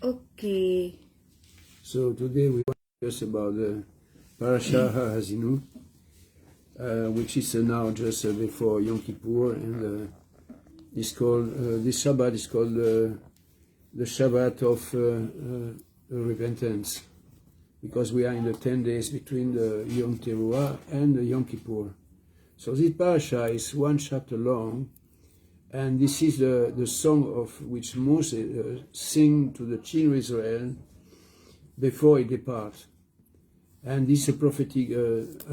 Okay. So today we want to discuss about the Parasha Ha'Azinu, which is now just before Yom Kippur, and this Shabbat is called the Shabbat of repentance, because we are in the 10 days between the Yom Teruah and the Yom Kippur. So this Parasha is one chapter long, and this is the song of which Moses sing to the children of Israel before he departs. And this is a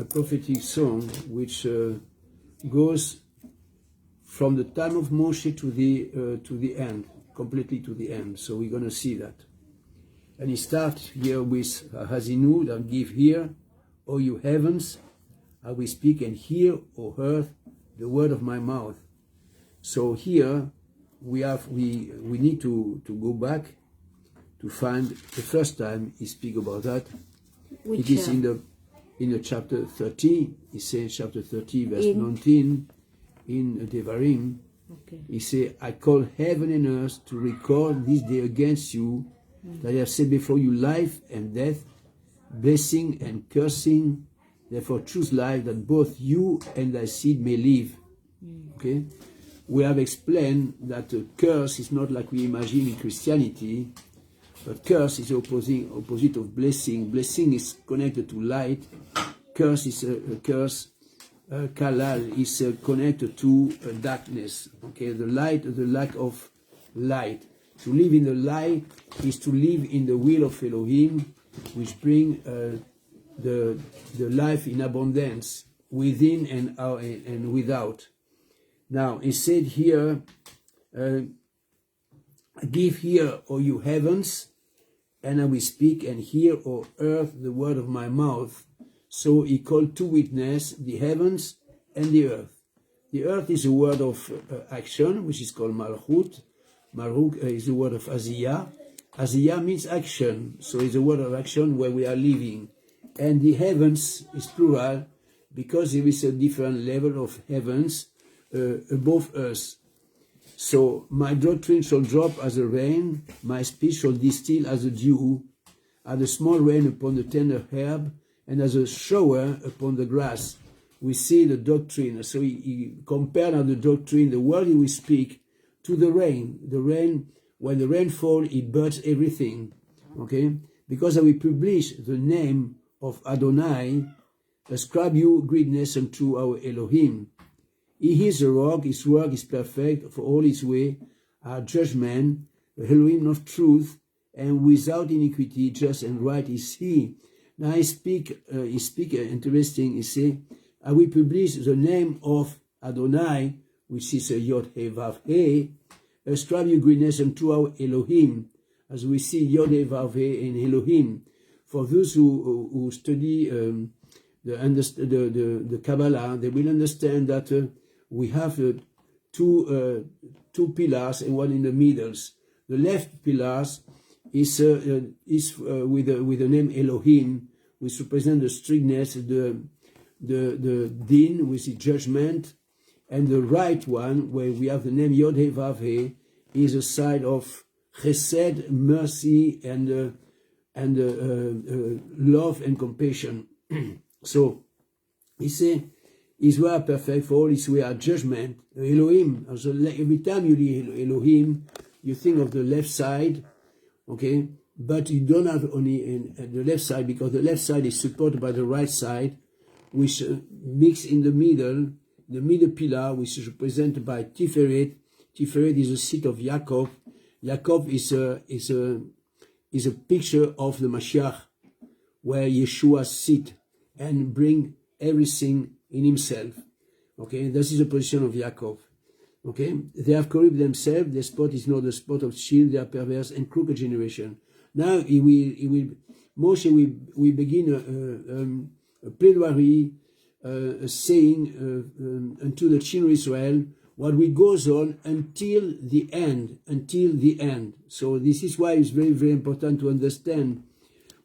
prophetic song which goes from the time of Moshe to the end, completely to the end. So we're going to see that. And he starts here with Ha'Azinu, that give here, O you heavens, I will speak, and hear, O earth, the word of my mouth. So here we need to go back to find the first time he speak about that. It is in the chapter 30. He says chapter 30 verse 19 in Devarim. Okay. He say, I call heaven and earth to record this day against you, that I have set before you life and death, blessing and cursing. Therefore choose life, that both you and thy seed may live. Okay. We have explained that a curse is not like we imagine in Christianity, but curse is the opposite of blessing. Blessing is connected to light. Curse is a curse. Kalal is connected to darkness. Okay, the light, the lack of light. To live in the light is to live in the will of Elohim, which bring the life in abundance within and without. Now, it said here, give here, O you heavens, and I will speak, and hear, O earth, the word of my mouth. So he called two witnesses, the heavens and the earth. The earth is a word of action, which is called Malchut. Malchut is the word of Aziyah. Aziyah means action, so it's a word of action where we are living. And the heavens is plural, because there is a different level of heavens above us. So my doctrine shall drop as a rain, my speech shall distill as a dew, as a small rain upon the tender herb, and as a shower upon the grass. We see the doctrine. So he compared the doctrine, the word he will speak, to the rain. The rain, when the rain falls, it burns everything. Okay? Because I will publish the name of Adonai, ascribe you greatness unto our Elohim. He is a rock, his work is perfect, for all his way are judgment, the Elohim of truth, and without iniquity, just and right is he. Now he speak interesting, he say, I will publish the name of Adonai, which is a Yod He Vav He, ascribe you greatness unto our Elohim, as we see Yod He Vav He in Elohim. For those who study the Kabbalah, they will understand that we have two pillars and one in the middle. The left pillars is with the name Elohim, which represents the strictness, the din, which is judgment, and the right one, where we have the name Yod He Vav He, is a side of chesed, mercy, and love and compassion. So he say, his way are perfect, for all his way are judgment. Elohim, so every time you read Elohim, you think of the left side, okay? But you don't have only the left side, because the left side is supported by the right side, which mix in the middle pillar, which is represented by Tiferet. Tiferet is the seat of Yaakov. Yaakov is a picture of the Mashiach, where Yeshua sit and bring everything in himself. Okay, this is the position of Yaakov. Okay, they have corrupted themselves. Their spot is not the spot of shield. They are perverse and crooked generation. Now Moshe will begin a plenary saying unto the children of Israel what will goes on until the end. So this is why it's very, very important to understand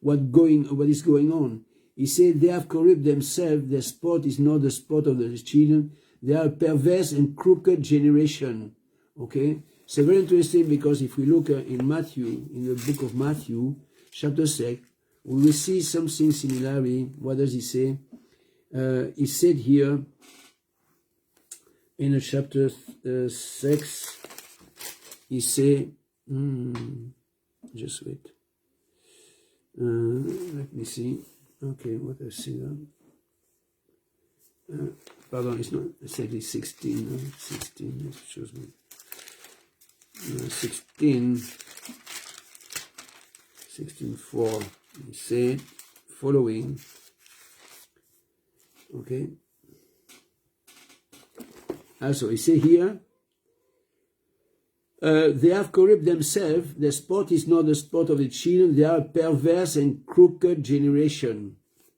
what is going on. He said they have corrupted themselves. Their spot is not the spot of the children. They are a perverse and crooked generation. Okay? So very interesting, because if we look in Matthew, in the book of Matthew, chapter 6, we will see something similarly. What does he say? He said here in chapter 6, he say, just wait. Let me see. Okay, what I see now. Pardon, it's not exactly 16. 16, excuse me. 16:4. He said, following. Okay. Also, he say here, they have corrupted themselves. The sport is not the sport of the children. They are a perverse and crooked generation.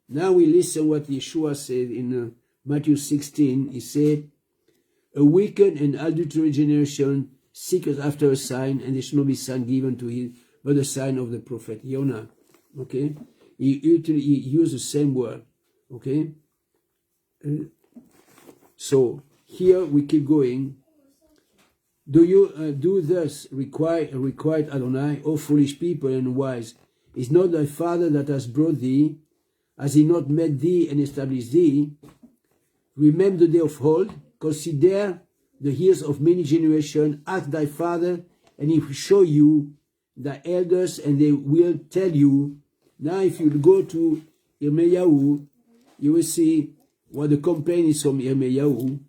Now we listen what Yeshua said in Matthew 16. He said, a wicked and adulterous generation seeketh after a sign, and there shall not be sign given to him, but the sign of the prophet Jonah. Okay? He used the same word. Okay? So, here we keep going. Do you do thus required Adonai, O foolish people and wise? Is not thy Father that has brought thee? Has he not made thee and established thee? Remember the day of old, consider the years of many generations. Ask thy father, and he will show you the elders, and they will tell you. Now, if you go to Yirmiyahu, you will see what the complaint is from Yirmiyahu.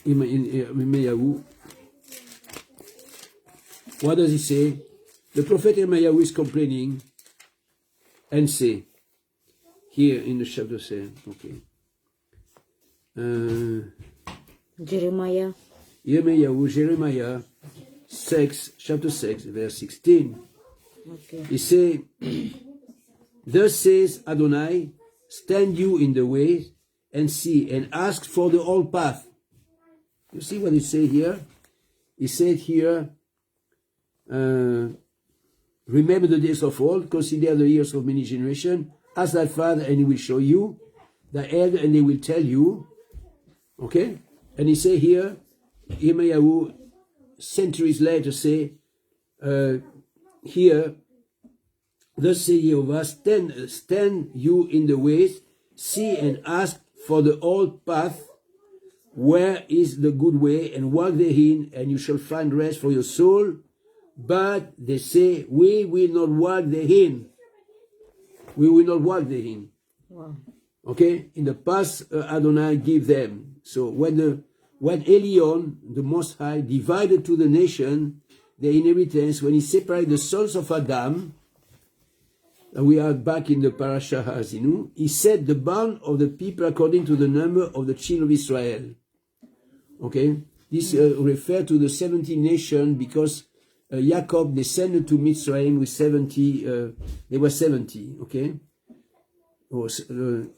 Yirmiyahu. What does he say? The prophet Yirmiyahu is complaining and say, here in the chapter 7, okay. Jeremiah. Jeremiah 6, chapter 6, verse 16. Okay. He say, thus says Adonai, stand you in the way and see, and ask for the old path. You see what he say here? He said here, remember the days of old, consider the years of many generations, ask thy father and he will show you, the elder and they will tell you. Okay? And he say here, Yirmiyahu, centuries later, say, here, thus say Jehovah, stand you in the ways, see and ask for the old path, where is the good way, and walk therein, and you shall find rest for your soul. But they say, we will not walk therein. We will not walk therein. Wow. Okay? In the past, Adonai gave them. So when Elion, the Most High, divided to the nation their inheritance, when he separated the sons of Adam, and we are back in the Parasha Ha'Azinu, he set the bound of the people according to the number of the children of Israel. Okay? This refers to the 70 nations, because Jacob descended to Mitzrayim with 70, they were 70, okay?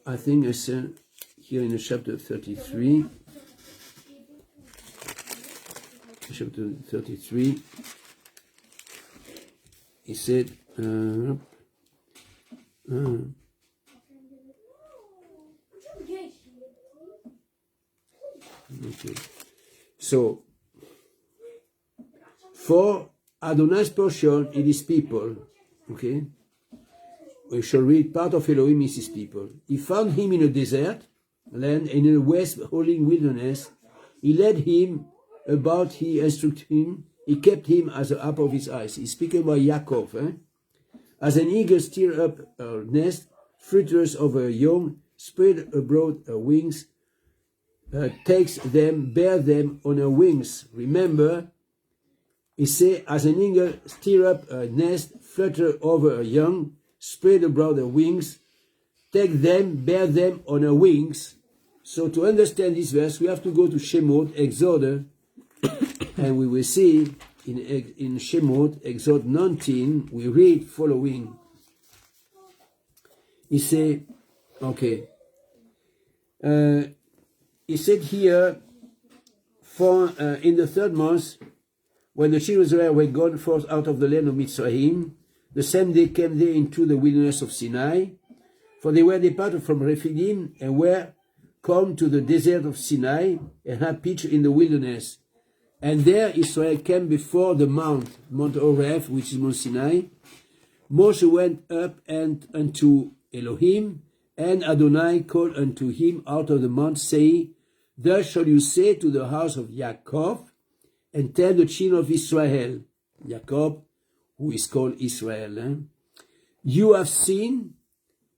I think I said here in the chapter 33, he said, okay. So, for Adonai's portion, it is people, okay? We shall read, part of Elohim is his people. He found him in a desert land and in a west holy wilderness. He led him about, he instructed him, he kept him as the apple of his eyes. He's speaking about Yaakov. As an eagle stirs up her nest, flutters over her young, spread abroad her wings, takes them, bear them on her wings. Remember, he said, as an eagle stirs up her nest, flutter over her young, spread abroad her wings, take them, bear them on her wings. So to understand this verse, we have to go to Shemot, Exodus, and we will see in Shemot, Exodus 19, we read following. He said, okay, he said here, for in the 3rd month, when the children of Israel were gone forth out of the land of Mitzrayim, the same day came they into the wilderness of Sinai, for they were departed from Rephidim and were come to the desert of Sinai and have pitched in the wilderness. And there Israel came before the Mount Horeb, which is Mount Sinai. Moshe went up and unto Elohim, and Adonai called unto him out of the mount, saying, Thus shall you say to the house of Jacob, and tell the children of Israel, Jacob, who is called Israel, you have seen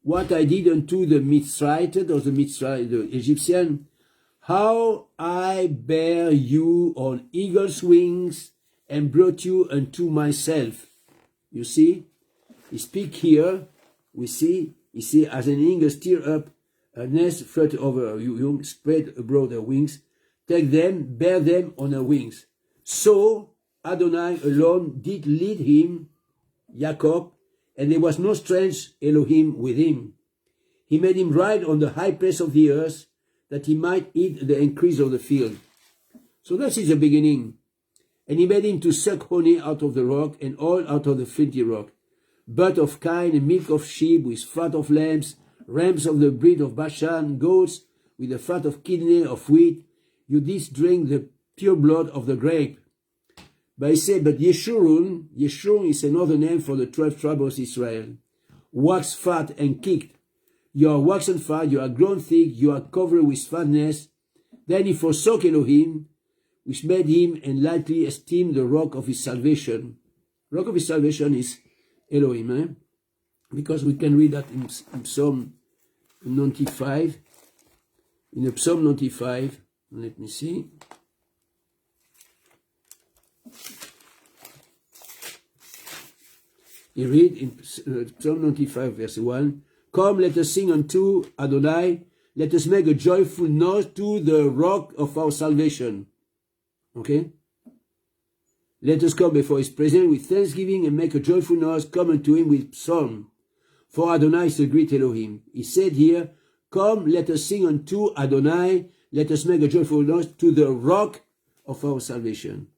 what I did unto the Mitzrayite, or the Egyptian, how I bare you on eagle's wings and brought you unto myself. You see, he speak here, we see, as an eagle stir up a nest, flutter over you, spread abroad her wings, take them, bear them on her wings. So Adonai alone did lead him, Jacob, and there was no strange Elohim with him. He made him ride on the high place of the earth, that he might eat the increase of the field. So that is the beginning. And he made him to suck honey out of the rock, and oil out of the flinty rock, butt of kine, and milk of sheep, with fat of lambs, rams of the breed of Bashan, goats, with the fat of kidney, of wheat. You didst drink the pure blood of the grape. But he said, but Yeshurun is another name for the 12 tribes of Israel. Wax fat and kicked. You are waxen fat, you are grown thick, you are covered with fatness. Then he forsook Elohim, which made him, and lightly esteemed the rock of his salvation. Rock of his salvation is Elohim, because we can read that in Psalm 95. In Psalm 95, let me see. You read in Psalm 95, verse 1, Come, let us sing unto Adonai, let us make a joyful noise to the rock of our salvation. Okay? Let us come before his presence with thanksgiving and make a joyful noise, come unto him with psalm. For Adonai is the great Elohim. He said here, Come, let us sing unto Adonai, let us make a joyful noise to the rock of our salvation.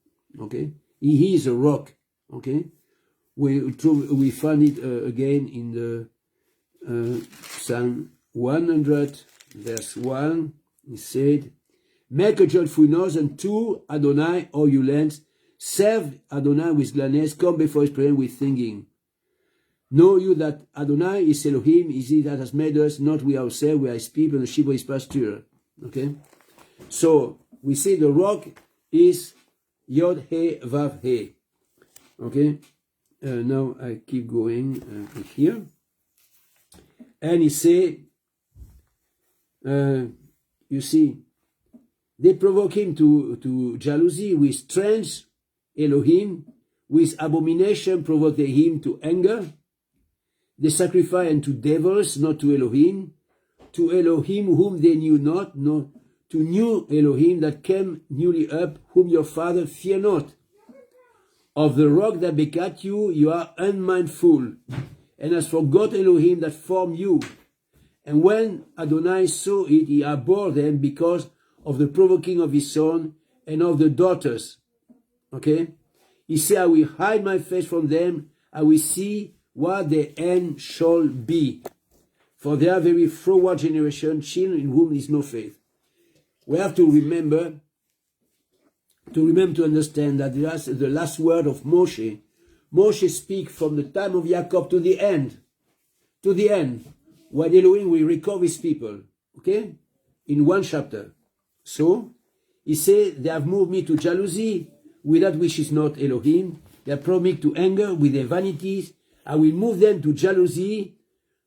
Okay? He is a rock. Okay? We find it again in the Psalm 100, verse 1. He said, Make a joyful noise unto Adonai, all you lands. Serve Adonai with gladness. Come before his presence with singing. Know you that Adonai is Elohim, is he that has made us, not we ourselves, we are his people, and the sheep of his pasture. Okay? So, we see the rock is Yod He Vav He. Okay? Now I keep going here. And he say, you see, they provoke him to jealousy with strange Elohim, with abomination provoke they him to anger. They sacrifice unto devils, not to Elohim whom they knew not, no, to new Elohim that came newly up, whom your father fear not. Of the rock that begat you, you are unmindful, and has forgot Elohim that formed you. And when Adonai saw it, he abhorred them because of the provoking of his son and of the daughters. Okay? He said, I will hide my face from them, I will see what the end shall be. For they are very froward generation, children in whom is no faith. We have to remember to understand that the last word of Moshe. Moshe speaks from the time of Jacob to the end. To the end. When Elohim will recover his people. Okay? In one chapter. So, he said, they have moved me to jealousy with that which is not Elohim. They have provoked me to anger with their vanities. I will move them to jealousy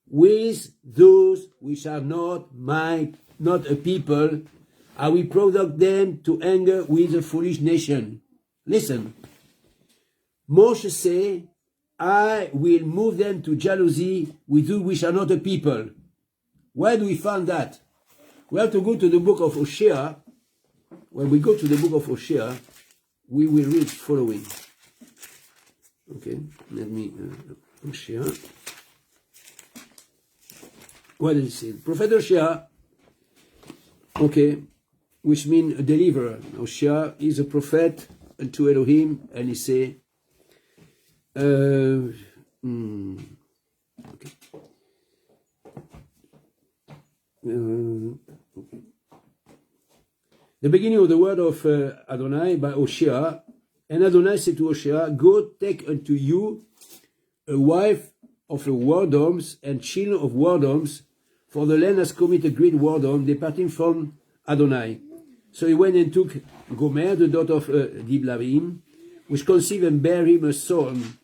with those which are not a people. I will provoke them to anger with a foolish nation. Listen. Moshe say, I will move them to jealousy with those which are not a people. Where do we find that? We have to go to the book of Hosea. When we go to the book of Hosea, we will read following. Okay, let me, Hosea. What does it say? Prophet Hosea, okay, which means a deliverer. Hosea is a prophet unto Elohim, and he say, okay. The beginning of the word of Adonai by Hosea. And Adonai said to Hosea, go take unto you a wife of a whoredoms and children of whoredoms, for the land has committed great whoredom, departing from Adonai. So he went and took Gomer, the daughter of Diblaim, which conceived and bare him a son.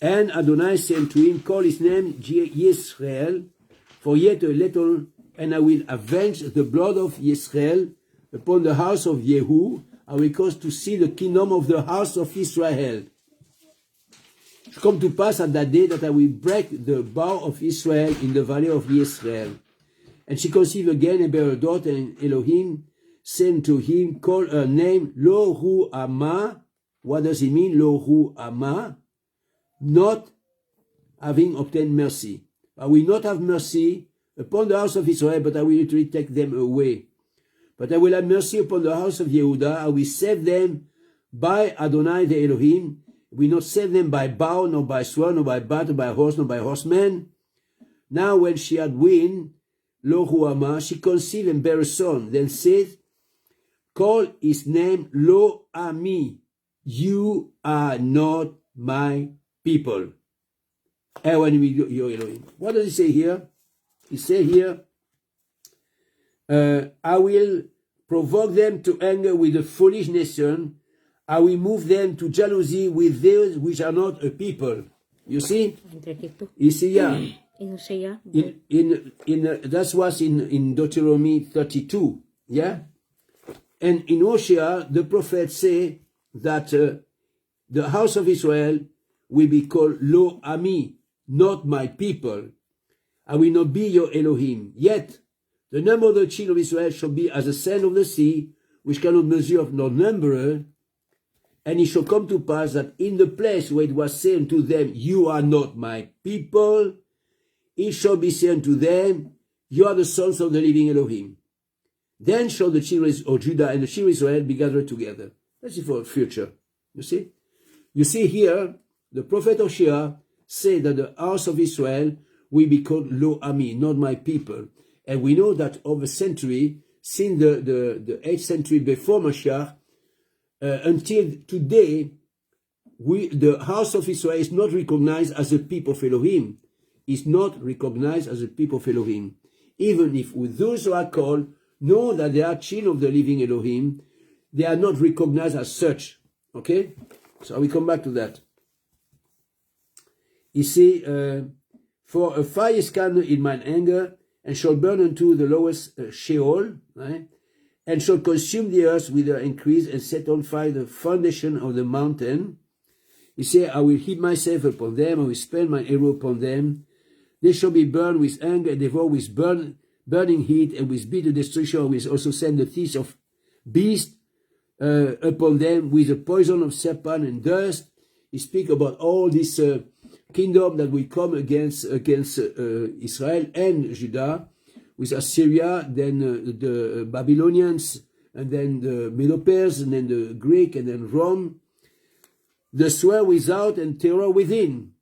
And Adonai said unto him, call his name Yisrael, for yet a little, and I will avenge the blood of Yisrael upon the house of Yehu. I will cause to see the kingdom of the house of Israel. It shall come to pass at that day that I will break the bow of Israel in the valley of Israel. And she conceived again and bare a daughter, and Elohim said to him, call her name Lo Ruhamah. What does it mean, Lo Ruhamah? Not having obtained mercy. I will not have mercy upon the house of Israel, but I will literally take them away. But I will have mercy upon the house of Yehuda. I will save them by Adonai the Elohim. We will not save them by bow, nor by sword, nor by battle, by horse, nor by horsemen. Now when she had weaned, Lo Ruhamah, she conceived and bare a son. Then said, call his name Lo Ami. You are not my people. Your Elohim. What does he say here? He said here, I will provoke them to anger with a foolish nation. I will move them to jealousy with those which are not a people. You see? You see, yeah. In Hosea. That was in Deuteronomy 32. Yeah? And in Hosea, the prophet say that the house of Israel will be called Lo Ami, not my people. I will not be your Elohim. Yet, the number of the children of Israel shall be as the sand of the sea, which cannot measure nor number. And it shall come to pass that in the place where it was said unto them, you are not my people, it shall be said unto them, you are the sons of the living Elohim. Then shall the children of Judah and the children of Israel be gathered together. That's it for the future. You see? You see here, the prophet Hosea said that the house of Israel will be called Lo Ami, not my people. And we know that over century, since the 8th century before Mashiach, until today, the house of Israel is not recognized as a people of Elohim. It's not recognized as a people of Elohim. Even if with those who are called know that they are children of the living Elohim, they are not recognized as such. Okay? So we come back to that. You see, for a fire is kindled in mine anger, and shall burn unto the lowest Sheol, right? And shall consume the earth with her increase, and set on fire the foundation of the mountain. He said, I will heap myself upon them, I will spend my arrow upon them. They shall be burned with anger, and devoured with burning heat, and with bitter destruction. I will also send the teeth of beasts upon them, with the poison of serpent and dust. He speaks about all this kingdom that will come against Israel and Judah, with Assyria, then the Babylonians, and then the Medo-Persians, and then the Greek, and then Rome. The sword without and terror within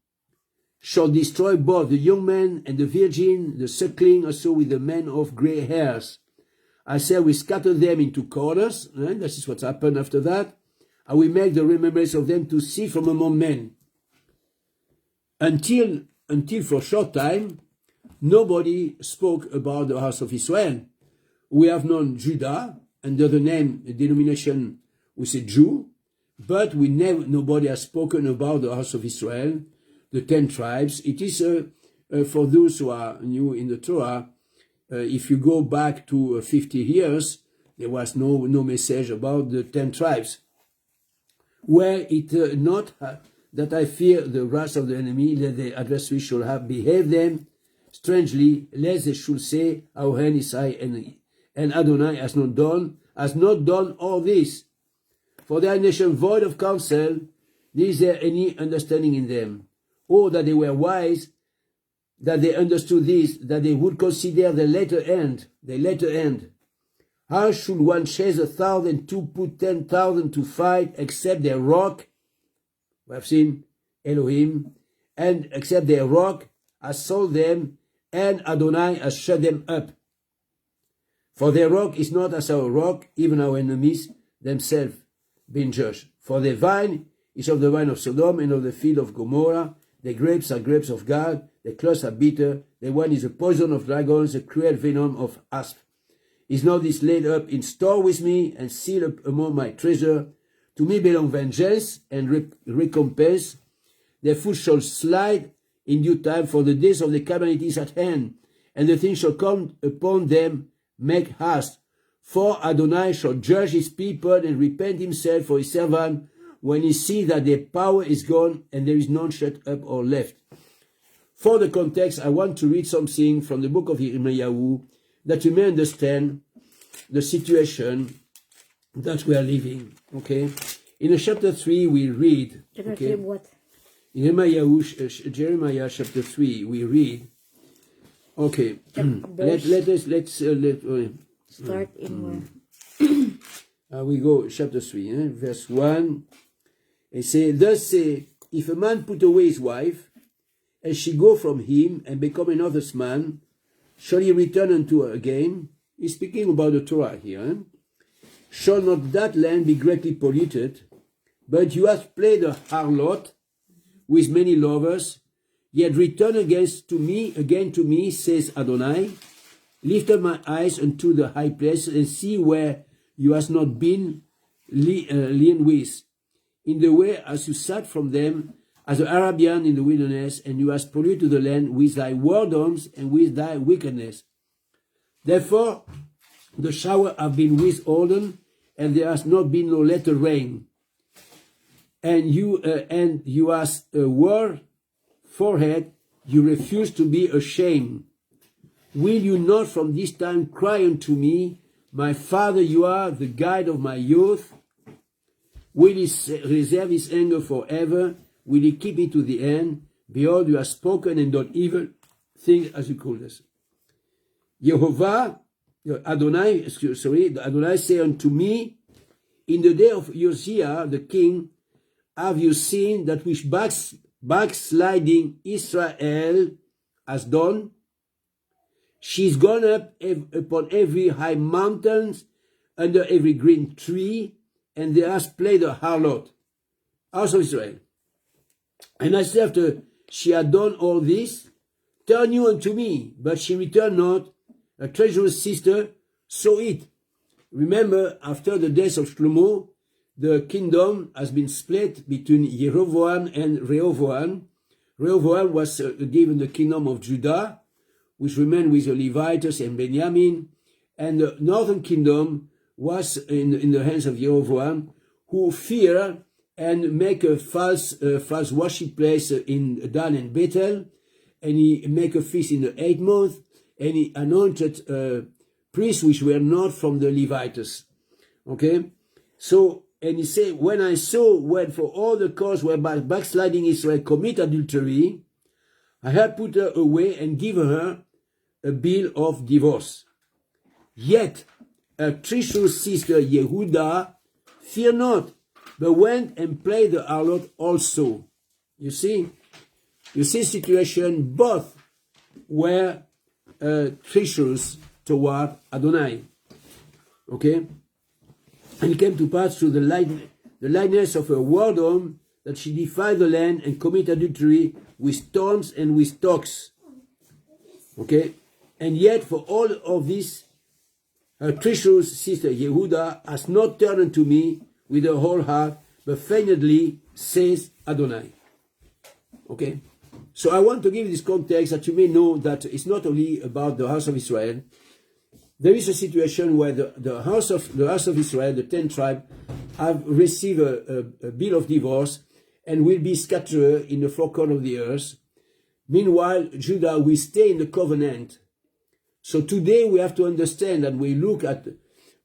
shall destroy both the young man and the virgin, the suckling, also with the men of grey hairs. I say, we scatter them into corners, and this is what happened after that. I will make the remembrance of them to cease from among men. Until for a short time, nobody spoke about the house of Israel. We have known Judah under the name, the denomination, we say Jew, but nobody has spoken about the house of Israel, the 10 tribes. It is for those who are new in the Torah. If you go back to 50 years, there was no message about the 10 tribes. Were it not that I fear the wrath of the enemy, that the adversary shall have behaved them strangely, lest they should say, our hand is high, and Adonai has not done all this. For they are a nation void of counsel, is there any understanding in them? Oh, that they were wise, that they understood this, that they would consider the latter end. How should one chase 1,000 to put 10,000 to fight, except their rock? We have seen Elohim, and except their rock has sold them, and Adonai has shut them up. For their rock is not as our rock, even our enemies themselves being judged. For the vine is of the vine of Sodom and of the field of Gomorrah. The grapes are grapes of God. The clods are bitter. The wine is a poison of dragons, a cruel venom of asp. Is not this laid up in store with me and sealed up among my treasure? To me belong vengeance and recompense. Their foot shall slide in due time, for the days of the calamity is at hand, and the thing shall come upon them. Make haste. For Adonai shall judge his people and repent himself for his servant when he sees that their power is gone and there is none shut up or left. For the context, I want to read something from the book of Jeremiah, that you may understand the situation that we are living. Okay, in chapter 3 we read. Okay, in Jeremiah chapter 3 we read. Okay, let's start in where? We go chapter 3, verse 1. It says, thus say, if a man put away his wife, and she go from him and become another's man, shall he return unto her again? He's speaking about the Torah here. Shall not that land be greatly polluted? But you have played a harlot with many lovers, yet return again to me, says Adonai. Lift up my eyes unto the high place and see where you has not been lean with. In the way as you sat from them, as an Arabian in the wilderness, and you hast polluted the land with thy whoredoms and with thy wickedness. Therefore, the shower have been withholden, and there has not been no latter rain. And you hast a word forehead, you refuse to be ashamed. Will you not from this time cry unto me, my father, you are the guide of my youth? Will he reserve his anger forever? Will he keep it to the end? Behold, you have spoken and done evil things, as you call us. Adonai say unto me, in the day of Hosea the king, have you seen that which backsliding Israel has done? She's gone up upon every high mountain, under every green tree, and they has played a harlot, house of Israel. And I said, after she had done all this, turn you unto me. But she returned not. A treacherous sister saw it. Remember, after the death of Shlomo, the kingdom has been split between Jeroboam and Rehoboam. Rehoboam was given the kingdom of Judah, which remained with the Levites and Benjamin, and the northern kingdom was in the hands of Jeroboam, who feared and make a false worship place in Dan and Bethel, and he make a feast in the 8th month, and he anointed priests which were not from the Levites. Okay, so and he said, when I saw when for all the cause whereby backsliding Israel commit adultery, I have put her away and given her a bill of divorce. Yet a treacherous sister Yehuda fear not, but went and played the harlot also. You see situation, both were treacherous toward Adonai. Okay? And it came to pass through the lightness of her whoredom that she defiled the land and committed adultery with storms and with dogs. Okay? And yet for all of this, her treacherous sister Yehuda has not turned unto me with her whole heart, but feignedly, says Adonai. Okay? So I want to give this context that you may know that it's not only about the house of Israel. There is a situation where the house of Israel, the 10 tribes, have received a bill of divorce and will be scattered in the four corners of the earth. Meanwhile, Judah will stay in the covenant. So today we have to understand that we look at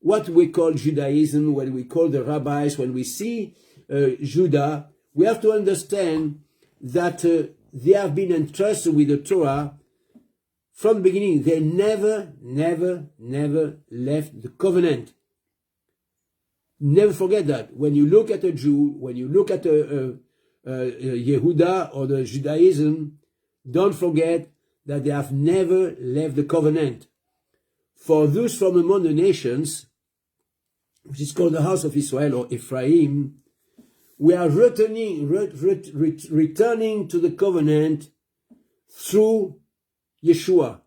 what we call Judaism, when we call the rabbis, when we see Judah, we have to understand that they have been entrusted with the Torah from the beginning. They never left the covenant. Never forget that. When you look at a Jew, when you look at Yehuda or the Judaism, don't forget that they have never left the covenant. For those from among the nations, which is called the house of Israel or Ephraim, we are returning to the covenant through Yeshua.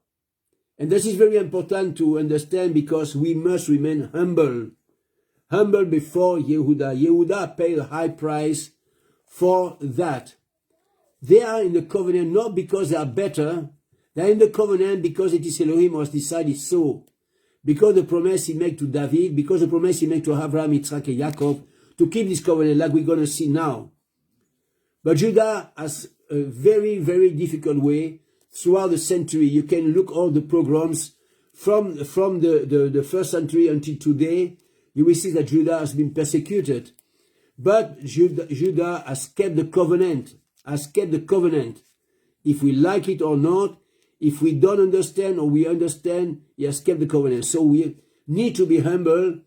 And this is very important to understand because we must remain humble. Humble before Yehuda. Yehuda paid a high price for that. They are in the covenant not because they are better. They are in the covenant because it is Elohim who has decided so. Because the promise he made to David, because the promise he made to Abraham, Yitzhak, and Jacob, to keep this covenant like we're going to see now. But Judah has a very, very difficult way throughout the century. You can look all the pogroms from the first century until today. You will see that Judah has been persecuted. But Judah has kept the covenant, If we like it or not, if we don't understand or we understand, he has kept the covenant. So we need to be humble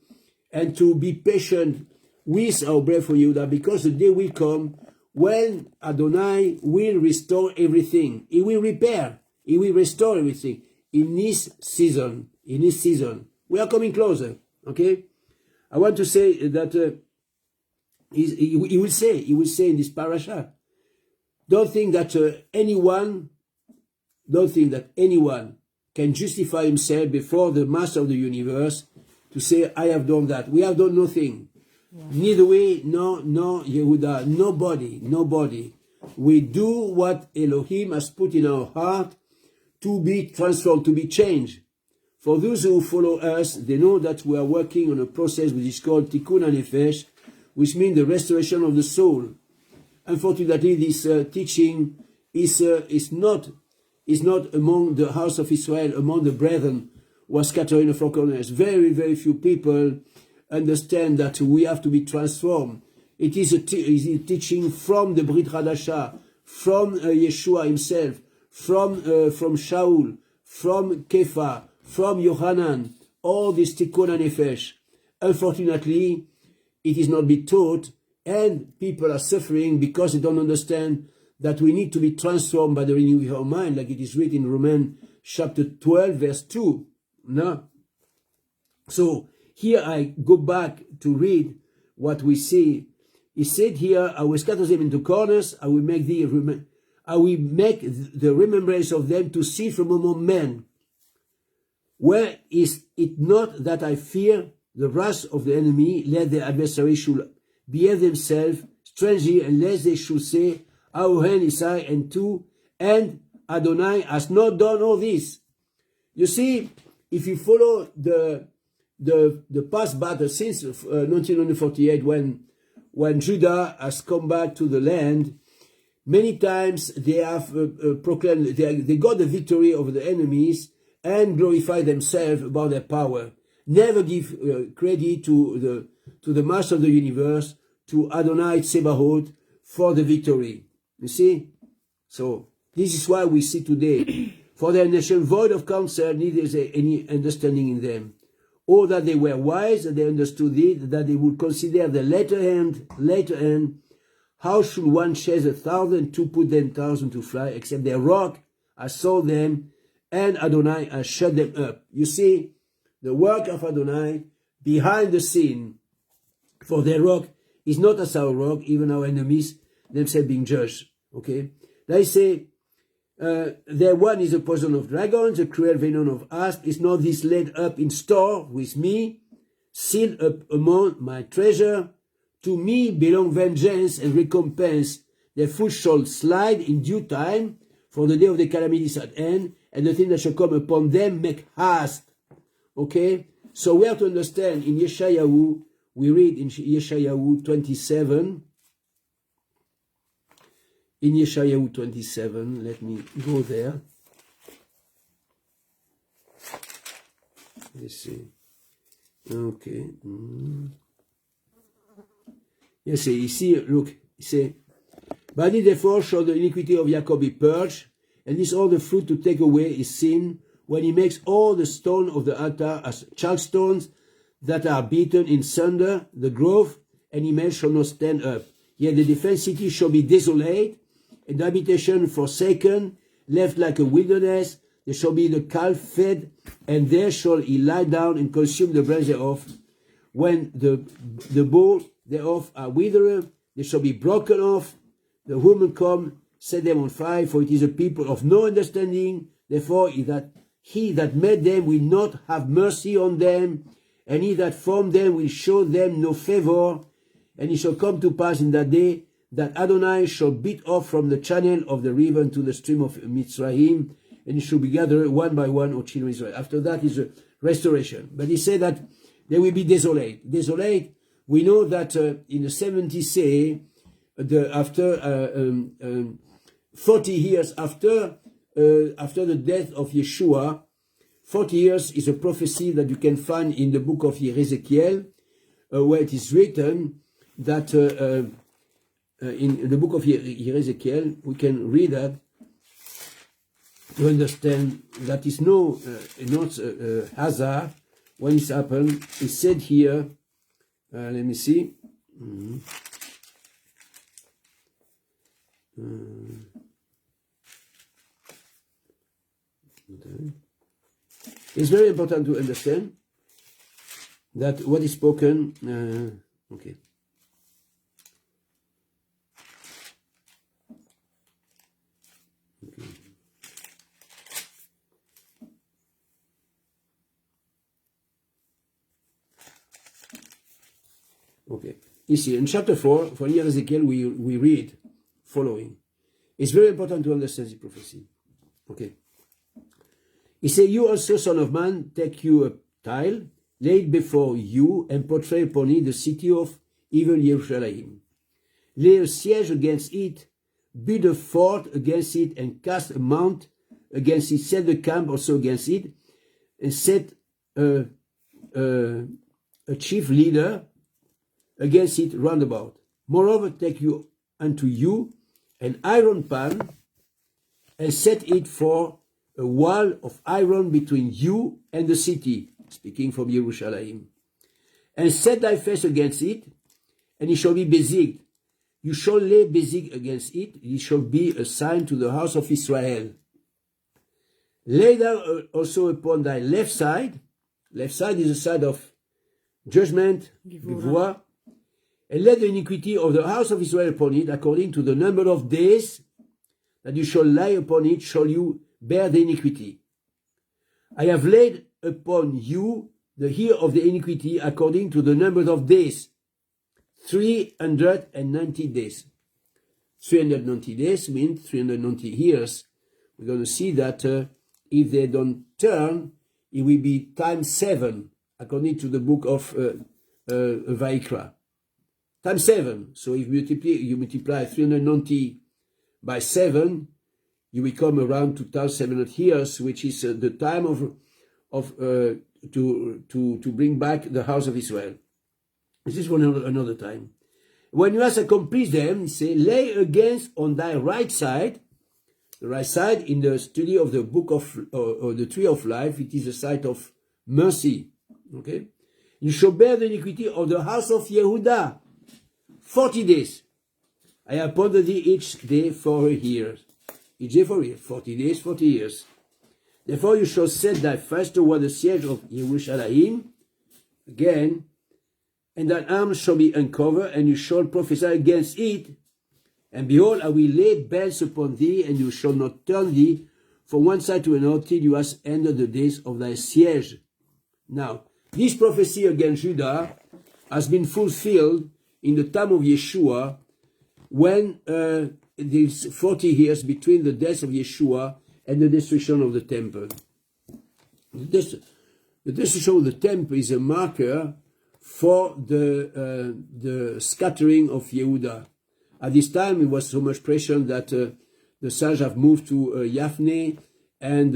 and to be patient with our brother Yehuda, because the day will come when Adonai will restore everything. He will repair. He will restore everything in this season. We are coming closer. Okay? I want to say that he will say in this parasha, don't think that anyone can justify himself before the master of the universe to say, I have done that. We have done nothing. Yeah. Neither we, nor Yehuda, nobody. We do what Elohim has put in our heart to be transformed, to be changed. For those who follow us, they know that we are working on a process which is called Tikkun HaNefesh, which means the restoration of the soul. Unfortunately, this teaching is not among the house of Israel, among the brethren who are scattered in the four corners. Very, very few people understand that we have to be transformed. It is a teaching from the Brit Hadasha, from Yeshua himself, from Shaul, from Kefa, from Yohanan, all this Tikkun HaNefesh. Unfortunately, it is not being taught, and people are suffering because they don't understand that we need to be transformed by the renewing of our mind, like it is written in Romans chapter 12, verse 2. No? So here I go back to read what we see. He said here, I will scatter them into corners, I will make the remembrance of them to cease from among men. Where is it not that I fear the wrath of the enemy, lest the adversary should behave themselves strangely, unless they should say, our hand is high and two, and Adonai has not done all this. You see, if you follow the past battle since 1948, when Judah has come back to the land, many times they have proclaimed, they got the victory over the enemies and glorify themselves about their power. Never give credit to the master of the universe, to Adonai Tsebaot, for the victory. You see? So, this is why we see today, for their nation void of counsel, neither is there any understanding in them. Or that they were wise, that they understood it, that they would consider the latter end. How should one chase 1,000 to put 10,000 to fly, except their rock has sold them, and Adonai has shut them up. You see, the work of Adonai behind the scene, for their rock is not as our rock, even our enemies themselves being judged. Okay? They say, their one is a poison of dragons, a cruel venom of asp. Is not this laid up in store with me, sealed up among my treasure? To me belong vengeance and recompense. Their foot shall slide in due time, for the day of the calamity is at hand, and the thing that shall come upon them make haste. Okay? So we have to understand in Yeshayahu, we read in Yeshayahu 27. In Yeshayahu 27, let me go there. Let's see. Okay. You see, look, you see, by it therefore shall the iniquity of Jacob be purged, and this all the fruit to take away his sin, when he makes all the stone of the altar as child stones that are beaten in sunder, the grove, and image shall not stand up. Yet the defense city shall be desolate, and the habitation forsaken, left like a wilderness. there shall be the calf fed, and there shall he lie down and consume the breast thereof. When the bow thereof are withered, they shall be broken off. The woman come, set them on fire, for it is a people of no understanding. Therefore, he that made them will not have mercy on them, and he that formed them will show them no favor. And it shall come to pass in that day that Adonai shall beat off from the channel of the river into the stream of Mitzrayim, and it shall be gathered one by one, O children of Israel. After that is a restoration. But he said that they will be desolate. Desolate, we know that in the 70th say, after 40 years after the death of Yeshua, 40 years is a prophecy that you can find in the book of Ezekiel, where it is written that in the book of Ezekiel, we can read that to understand that is not hazard when it's happened. It's said here, let me see. It's very important to understand that what is spoken, okay. Okay. Ici, in chapter 4, for Ezekiel, we read following. It's very important to understand the prophecy. Okay. He said, you also, son of man, take you a tile, lay it before you, and portray upon it the city of evil Jerusalem. Lay a siege against it, build a fort against it, and cast a mount against it, set the camp also against it, and set a chief leader against it round about. Moreover, take you unto you an iron pan, and set it for a wall of iron between you and the city, speaking from Jerusalem. And set thy face against it, and it shall be besieged. You shall lay besieged against it, it shall be a sign to the house of Israel. Lay thou also upon thy left side is the side of judgment, Gevurah, and let the iniquity of the house of Israel upon it, according to the number of days that you shall lie upon it, shall you bear the iniquity. I have laid upon you the year of the iniquity according to the number of days, 390 days. 390 days means 390 years. We're going to see that if they don't turn, it will be times 7, according to the book of Vayikra. Times 7. So if you multiply 390 by 7, you will come around 2,700 years, which is the time to bring back the house of Israel. This is for another time. When you have accomplished them, you say, lay against on thy right side, the right side in the study of the book of or the tree of life, it is the side of mercy. Okay, you shall bear the iniquity of the house of Yehudah 40 days. I appointed thee each day for a year. Each day for a year, 40 days, 40 years. Therefore you shall set thy face toward the siege of Jerusalem again, and thine arms shall be uncovered, and you shall prophesy against it. And behold, I will lay bells upon thee, and you shall not turn thee from one side to another till you hast ended the days of thy siege. Now, this prophecy against Judah has been fulfilled in the time of Yeshua, when these 40 years between the death of Yeshua and the destruction of the temple. The destruction of the temple is a marker for the scattering of Yehudah. At this time, it was so much pressure that the Sage have moved to Yafne, and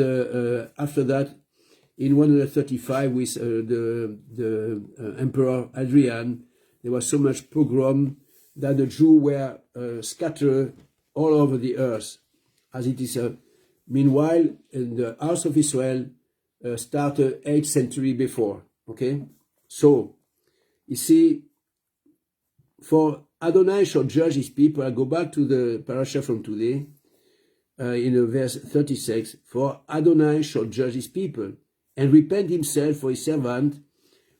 after that, in 135, with the Emperor Adrian, there was so much pogrom that the Jews were scattered all over the earth. As it is, meanwhile, in the house of Israel started 8th century before. Okay, so you see, for Adonai shall judge his people. I go back to the parasha from today. in verse 36, for Adonai shall judge his people, and repent himself for his servant,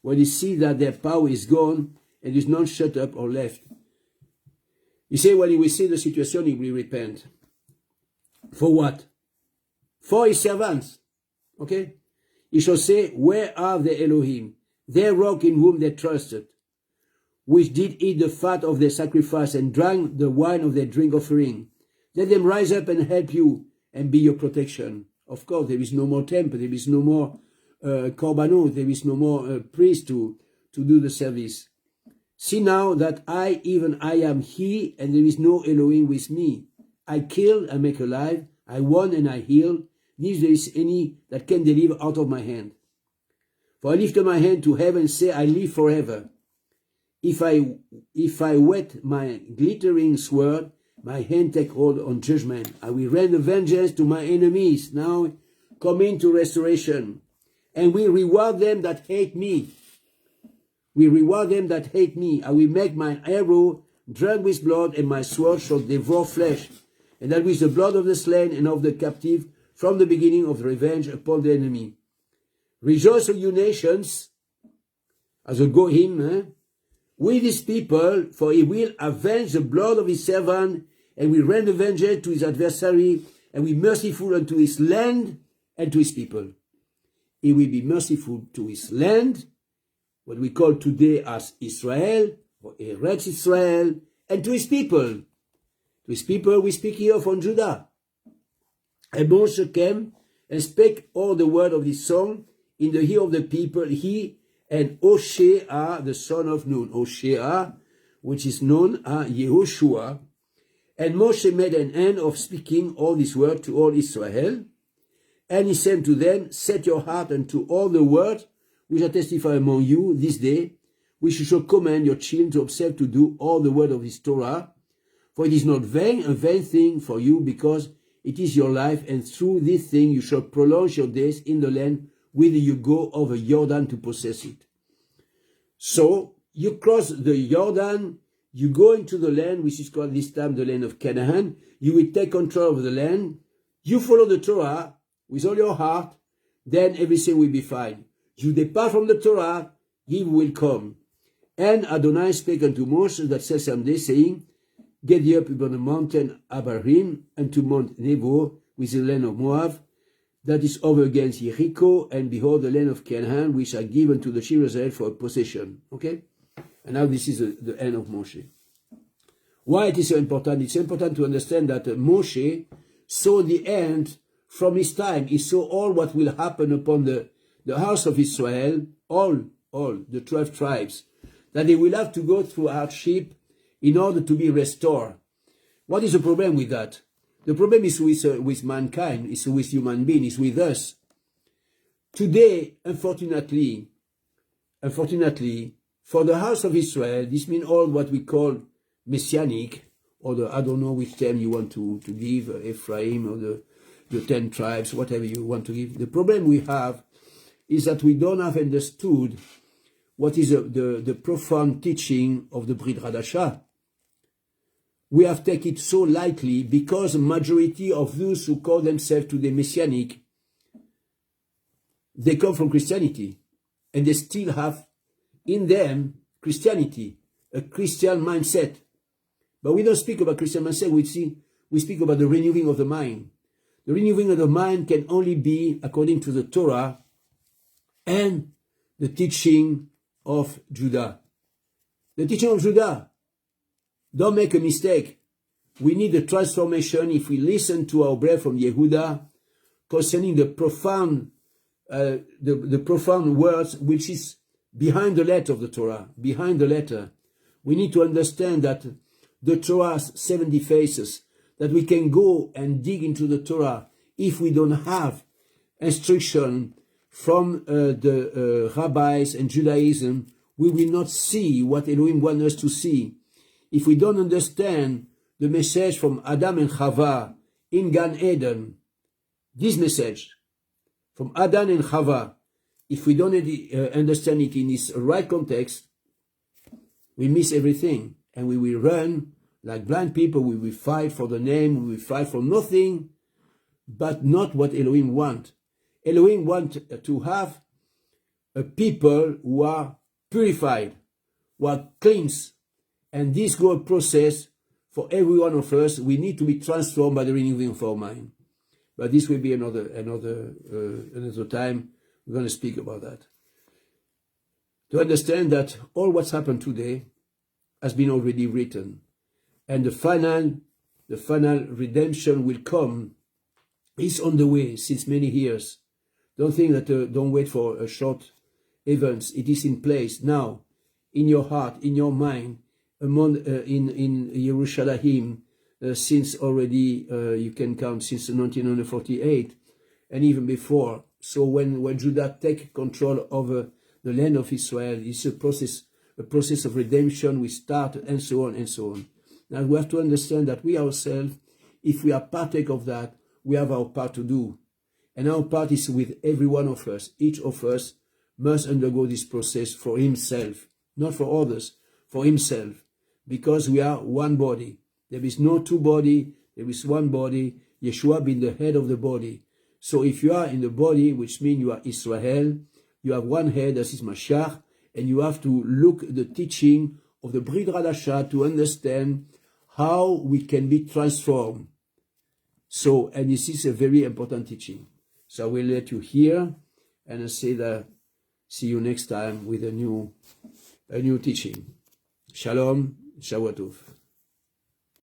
when he sees that their power is gone, and is not shut up or left. He said when he will see the situation, he will repent. For what? For his servants. Okay? He shall say, where are the Elohim, their rock in whom they trusted, which did eat the fat of their sacrifice and drank the wine of their drink offering? Let them rise up and help you and be your protection. Of course, there is no more temple, there is no more korbanot, there is no more priest to do the service. See now that I, even I am he, and there is no Elohim with me. I kill and make alive, I warn and I heal, neither there is any that can deliver out of my hand. For I lift up my hand to heaven and say, I live forever. If I whet my glittering sword, my hand take hold on judgment. I will render vengeance to my enemies. Now come into restoration. And we reward them that hate me. We reward them that hate me. I will make my arrow drunk with blood, and my sword shall devour flesh. And that with the blood of the slain and of the captive, from the beginning of the revenge upon the enemy. Rejoice, O you nations, as a Goyim, with his people, for he will avenge the blood of his servant, and will render vengeance to his adversary, and will be merciful unto his land and to his people. He will be merciful to his land, what we call today as Israel, or Eretz Israel, and to his people. To his people we speak here from Judah. And Moshe came and spake all the word of this song in the ear of the people, he and Hosea, the son of Nun. Hosea, which is known as Yehoshua. And Moshe made an end of speaking all this word to all Israel. And he said to them, set your heart unto all the words which I testify among you this day, which you shall command your children to observe to do all the word of this Torah. For it is not vain, a vain thing for you, because it is your life, and through this thing you shall prolong your days in the land whither you go over Jordan to possess it. So you cross the Jordan, you go into the land, which is called this time the land of Canaan. You will take control of the land. You follow the Torah with all your heart, then everything will be fine. You depart from the Torah, evil will come. And Adonai spake unto Moshe that same day, saying, get thee up upon the mountain Abarim, unto Mount Nebo, with the land of Moab, that is over against Jericho, and behold the land of Canaan, which are given to the children of Israel for a possession. Okay? And now this is the end of Moshe. Why it is so important? It's important to understand that Moshe saw the end from his time. He saw all what will happen upon the house of Israel, all the 12 tribes, that they will have to go through hardship in order to be restored. What is the problem with that? The problem is with mankind, is with human beings, is with us. Today, unfortunately, for the house of Israel, this means all what we call messianic, or I don't know which term you want to give, Ephraim, or the 10 tribes, whatever you want to give. The problem we have is that we don't have understood what is the profound teaching of the Brit Hadashah. We have taken it so lightly because the majority of those who call themselves today messianic, they come from Christianity, and they still have in them Christianity, a Christian mindset. But we don't speak about Christian mindset, we speak about the renewing of the mind. The renewing of the mind can only be according to the Torah and the teaching of Judah. The teaching of Judah. Don't make a mistake. We need a transformation if we listen to our brother from Yehuda concerning the profound words which is behind the letter of the Torah, behind the letter. We need to understand that the Torah has 70 faces, that we can go and dig into the Torah. If we don't have instruction from the rabbis and Judaism, we will not see what Elohim wants us to see. If we don't understand the message from Adam and Chava in Gan Eden, this message from Adam and Chava, if we don't understand it in its right context, we miss everything, and we will run like blind people. We will fight for the name, we will fight for nothing but not what Elohim wants. Elohim wants to have a people who are purified, who are cleansed. And this God process for every one of us, we need to be transformed by the renewing of our mind. But this will be another time. We're going to speak about that. To understand that all what's happened today has been already written. And the final redemption will come. It's on the way since many years. Don't think that, don't wait for a short events. It is in place now, in your heart, in your mind, among in Jerusalem, since already you can count since 1948, and even before. So when Judah take control over the land of Israel, it's a process of redemption. We start and so on and so on. Now we have to understand that we ourselves, if we are partake of that, we have our part to do, and our part is with every one of us. Each of us must undergo this process for himself, not for others, for himself, because we are one body. There is no two body, there is one body, Yeshua being the head of the body. So if you are in the body, which means you are Israel, you have one head, that is Mashiach, and you have to look at the teaching of the Brit Hadasha to understand how we can be transformed. So, and this is a very important teaching. So I will let you hear, and I say that see you next time with a new teaching. Shalom, Shavuot Tov.